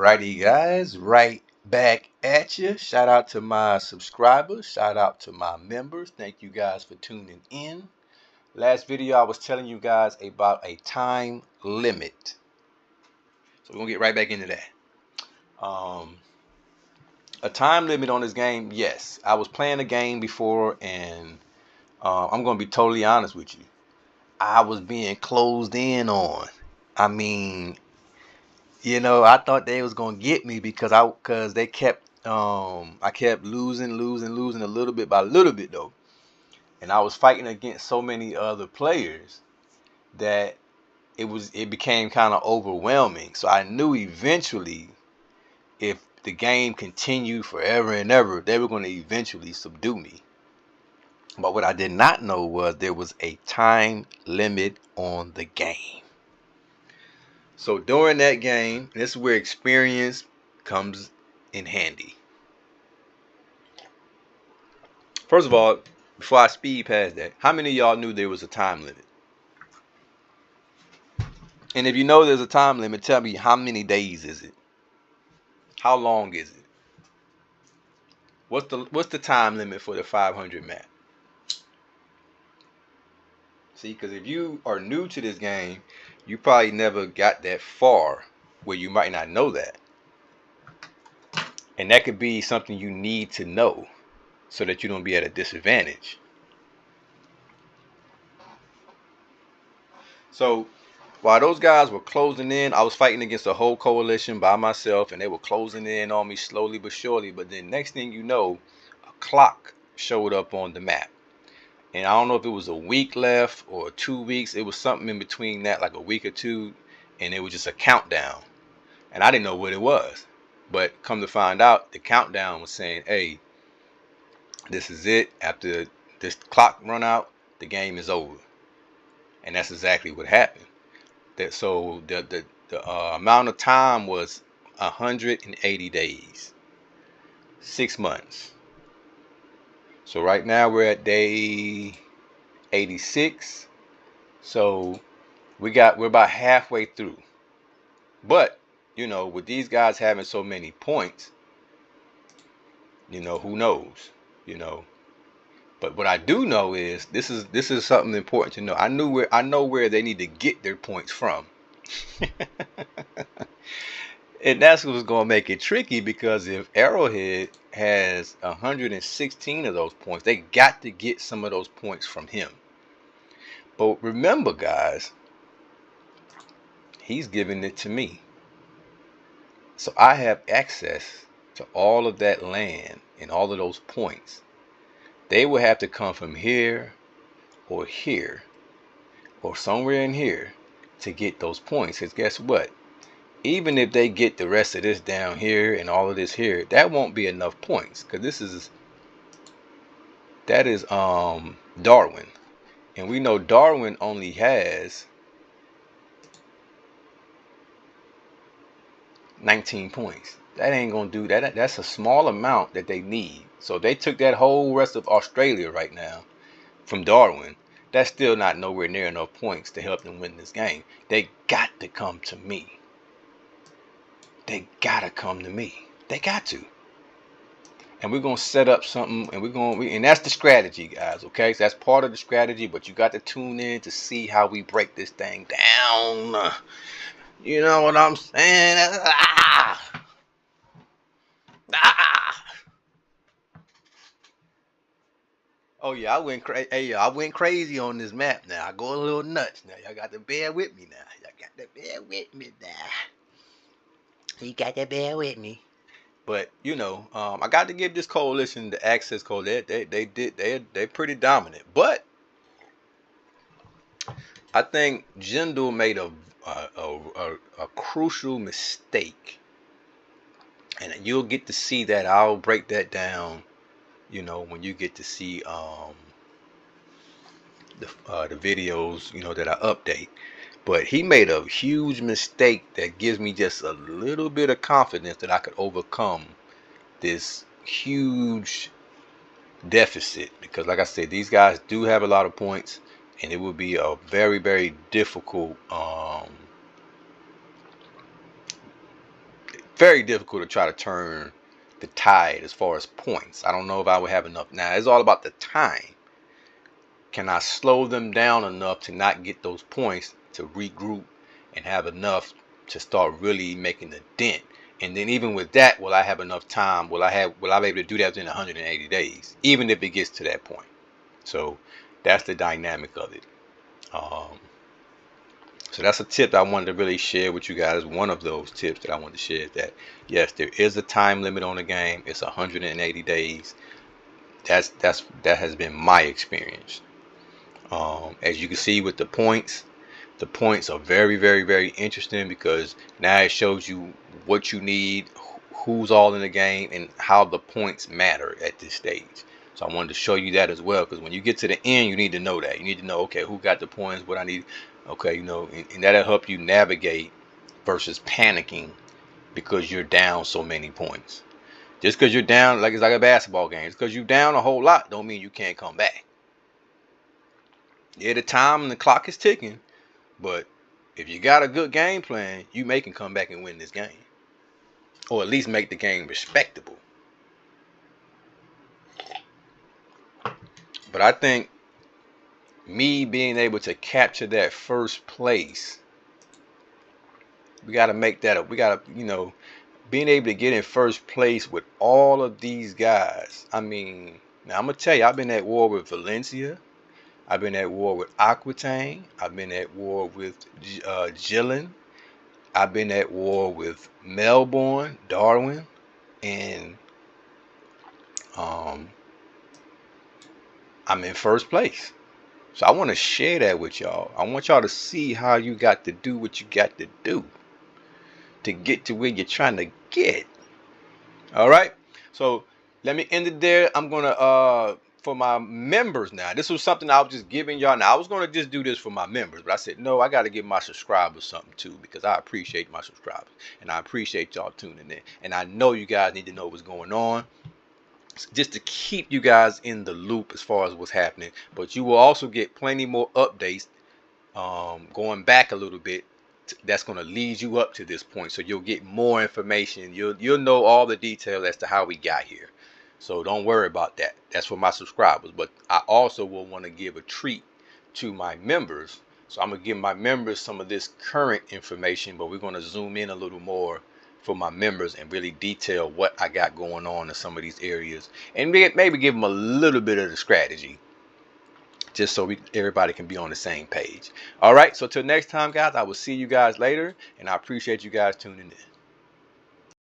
Alrighty, guys, right back at you. Shout out to my subscribers. Shout out to my members. Thank you guys for tuning in. Last video, I was telling you guys about a time limit. So we're going to get right back into that. A time limit on this game, yes. I was playing a game before, and I'm going to be totally honest with you. I was being closed in on. I mean, I thought they was gonna get me because they kept I kept losing a little bit by little bit though. And I was fighting against so many other players that it became kind of overwhelming. So I knew eventually if the game continued forever and ever, they were going to eventually subdue me. But what I did not know was there was a time limit on the game. So during that game, this is where experience comes in handy. First of all, before I speed past that, how many of y'all knew there was a time limit? And if you know there's a time limit, tell me how many days is it? How long is it? What's the time limit for the 500 map? See, because if you are new to this game, you probably never got that far where you might not know that. And that could be something you need to know so that you don't be at a disadvantage. So while those guys were closing in, I was fighting against a whole coalition by myself, and they were closing in on me slowly but surely. But then next thing you know, a clock showed up on the map. And I don't know if it was a week left or 2 weeks. It was something in between that, like a week or two. And it was just a countdown. And I didn't know what it was. But come to find out, the countdown was saying, hey, this is it. After this clock run out, the game is over. And that's exactly what happened. So the amount of time was 180 days. 6 months. So right now we're at day 86. So we're about halfway through. But, with these guys having so many points, who knows, But what I do know is this is something important to know. I know where they need to get their points from. And that's what's going to make it tricky, because if Arrowhead has 116 of those points, they got to get some of those points from him. But remember, guys, he's giving it to me. So I have access to all of that land and all of those points. They will have to come from here or somewhere in here to get those points. Because guess what? Even if they get the rest of this down here and all of this here, that won't be enough points, because that is Darwin, and we know Darwin only has 19 points. That ain't gonna do that. That's a small amount that they need. So they took that whole rest of Australia right now from Darwin. That's still not nowhere near enough points to help them win this game. They got to come to me. They gotta come to me. They got to. And we're gonna set up something, and and that's the strategy, guys. Okay, so that's part of the strategy. But you got to tune in to see how we break this thing down. You know what I'm saying? Oh yeah, I went crazy. Hey, I went crazy on this map. Now I go a little nuts. Now y'all got to bear with me. Now y'all got to bear with me. Now you got to bear with me. But I got to give this coalition the access code. They're pretty dominant. But I think Jindal made a crucial mistake, and you'll get to see that. I'll break that down, when you get to see the videos, that I update. But he made a huge mistake that gives me just a little bit of confidence that I could overcome this huge deficit. Because like I said, these guys do have a lot of points, and it would be a very, very difficult very difficult to try to turn the tide as far as points. I don't know if I would have enough. Now, it's all about the time. Can I slow them down enough to not get those points to regroup and have enough to start really making a dent? And then even with that, will I have enough time? Will I be able to do that within 180 days, even if it gets to that point? So that's the dynamic of it. Um, so that's a tip that I wanted to really share with you guys. One of those tips that I wanted to share is that yes, there is a time limit on the game. It's 180 days. That has been my experience. As you can see with the points are very, very, very interesting because now it shows you what you need, who's all in the game, and how the points matter at this stage. So I wanted to show you that as well, because when you get to the end, you need to know that. You need to know, okay, who got the points, what I need. Okay, and that'll help you navigate versus panicking because you're down so many points. Just because you're down, like it's like a basketball game, just because you're down a whole lot, don't mean you can't come back. Yeah, the time and the clock is ticking, but if you got a good game plan, you may can come back and win this game, or at least make the game respectable. But I think me being able to capture that first place, we got to make that up. We got to, being able to get in first place with all of these guys. I mean, now I'm gonna tell you, I've been at war with Valencia. I've been at war with Aquitaine. I've been at war with Gillen. I've been at war with Melbourne, Darwin, and um, I'm in first place. So I want to share that with y'all. I want y'all to see how you got to do what you got to do to get to where you're trying to get. All right. So let me end it there. I'm gonna for my members now. This was something I was just giving y'all. Now I was gonna just do this for my members, but I said no. I got to give my subscribers something too because I appreciate my subscribers and I appreciate y'all tuning in. And I know you guys need to know what's going on, just to keep you guys in the loop as far as what's happening. But you will also get plenty more updates going back a little bit. That's going to lead you up to this point, so you'll get more information. You'll know all the details as to how we got here. So don't worry about that. That's for my subscribers. But I also will want to give a treat to my members. So I'm going to give my members some of this current information, but we're going to zoom in a little more for my members and really detail what I got going on in some of these areas, and maybe give them a little bit of the strategy, just so everybody can be on the same page. All right, so till next time, guys, I will see you guys later, and I appreciate you guys tuning in.